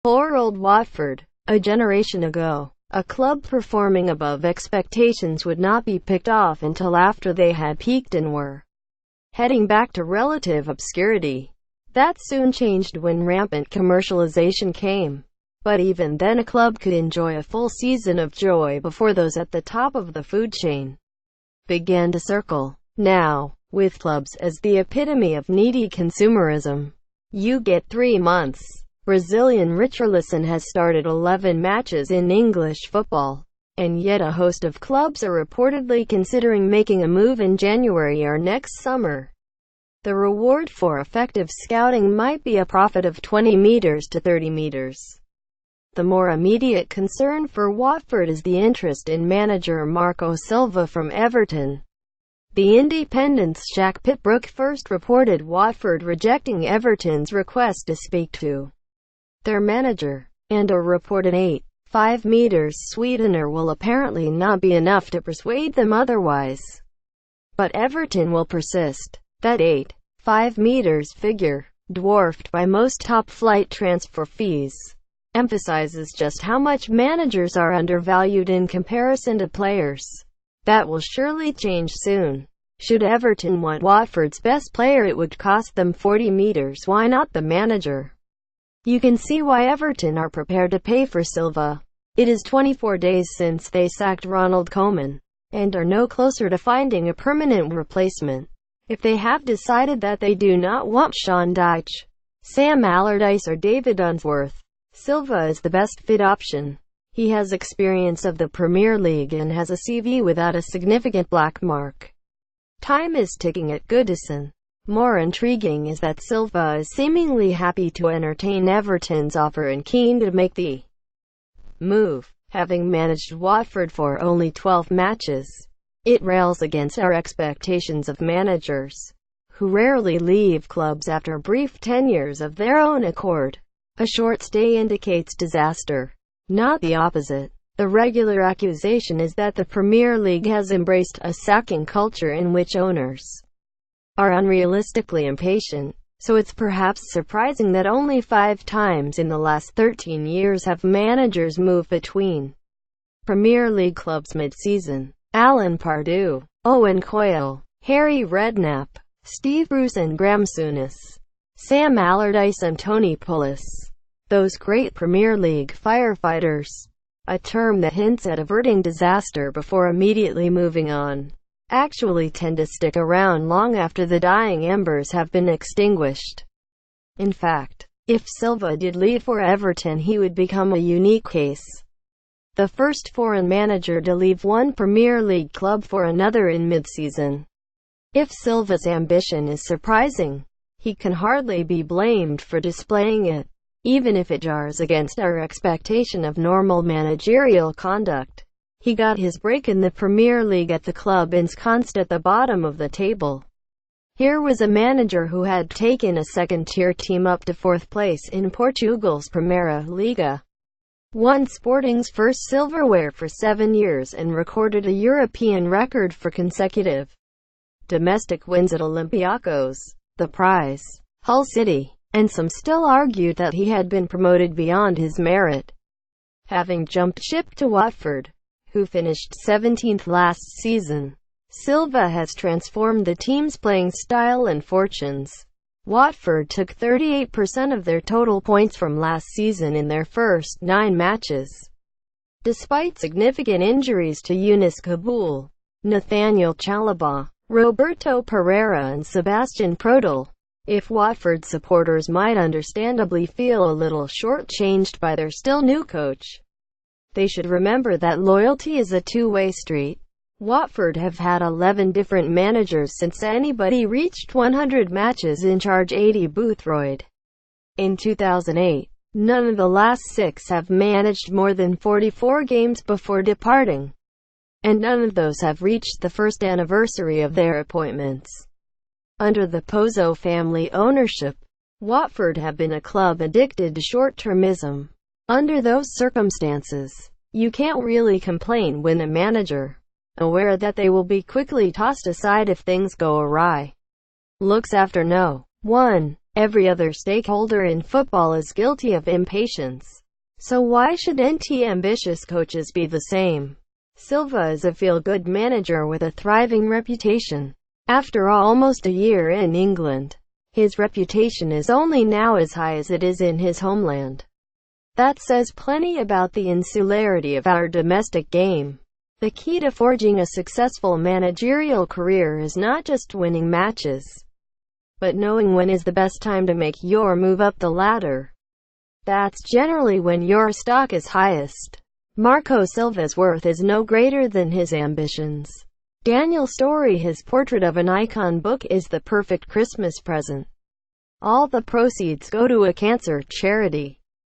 Poor old Watford. A generation ago, a club performing above expectations would not be picked off until after they had peaked and were heading back to relative obscurity. That soon changed when rampant commercialization came. But even then a club could enjoy a full season of joy before those at the top of the food chain began to circle. Now, with clubs as the epitome of needy consumerism, you get 3 months. Brazilian Richarlison has started 11 matches in English football, and yet a host of clubs are reportedly considering making a move in January or next summer. The reward for effective scouting might be a profit of 20 meters to 30 meters. The more immediate concern for Watford is the interest in manager Marco Silva from Everton. The Independent's Jack Pitbrook first reported Watford rejecting Everton's request to speak to their manager, and a reported 8.5 meters sweetener will apparently not be enough to persuade them otherwise. But Everton will persist. That 8.5 meters figure, dwarfed by most top-flight transfer fees, emphasizes just how much managers are undervalued in comparison to players. That will surely change soon. Should Everton want Watford's best player, it would cost them 40 meters. Why not the manager? You can see why Everton are prepared to pay for Silva. It is 24 days since they sacked Ronald Koeman, and are no closer to finding a permanent replacement. If they have decided that they do not want Sean Dyche, Sam Allardyce or David Unsworth, Silva is the best fit option. He has experience of the Premier League and has a CV without a significant black mark. Time is ticking at Goodison. More intriguing is that Silva is seemingly happy to entertain Everton's offer and keen to make the move. Having managed Watford for only 12 matches, it rails against our expectations of managers, who rarely leave clubs after brief tenures of their own accord. A short stay indicates disaster, not the opposite. The regular accusation is that the Premier League has embraced a sacking culture in which owners are unrealistically impatient, so it's perhaps surprising that only 5 times in the last 13 years have managers moved between Premier League clubs mid-season. Alan Pardew, Owen Coyle, Harry Redknapp, Steve Bruce and Graham Souness, Sam Allardyce and Tony Pulis. Those great Premier League firefighters, a term that hints at averting disaster before immediately moving on, actually tend to stick around long after the dying embers have been extinguished. In fact, if Silva did leave for Everton, he would become a unique case. The first foreign manager to leave one Premier League club for another in mid-season. If Silva's ambition is surprising, he can hardly be blamed for displaying it, even if it jars against our expectation of normal managerial conduct. He got his break in the Premier League at the club ensconced at the bottom of the table. Here was a manager who had taken a second-tier team up to 4th place in Portugal's Primeira Liga, won Sporting's first silverware for 7 years and recorded a European record for consecutive domestic wins at Olympiacos, The Prize, Hull City, and some still argued that he had been promoted beyond his merit. Having jumped ship to Watford, who finished 17th last season, Silva has transformed the team's playing style and fortunes. Watford took 38% of their total points from last season in their first 9 matches. Despite significant injuries to Younes Kaboul, Nathaniel Chalobah, Roberto Pereira and Sebastian Prödl, if Watford supporters might understandably feel a little short-changed by their still new coach, they should remember that loyalty is a two-way street. Watford have had 11 different managers since anybody reached 100 matches in charge. 80 Boothroyd. In 2008, none of the last 6 have managed more than 44 games before departing, and none of those have reached the first anniversary of their appointments. Under the Pozzo family ownership, Watford have been a club addicted to short-termism. Under those circumstances, you can't really complain when a manager, aware that they will be quickly tossed aside if things go awry, looks after no one. Every other stakeholder in football is guilty of impatience. So why shouldn't ambitious coaches be the same? Silva is a feel-good manager with a thriving reputation. After almost a year in England, his reputation is only now as high as it is in his homeland. That says plenty about the insularity of our domestic game. The key to forging a successful managerial career is not just winning matches, but knowing when is the best time to make your move up the ladder. That's generally when your stock is highest. Marco Silva's worth is no greater than his ambitions. Daniel Story, his Portrait of an Icon book is the perfect Christmas present. All the proceeds go to a cancer charity.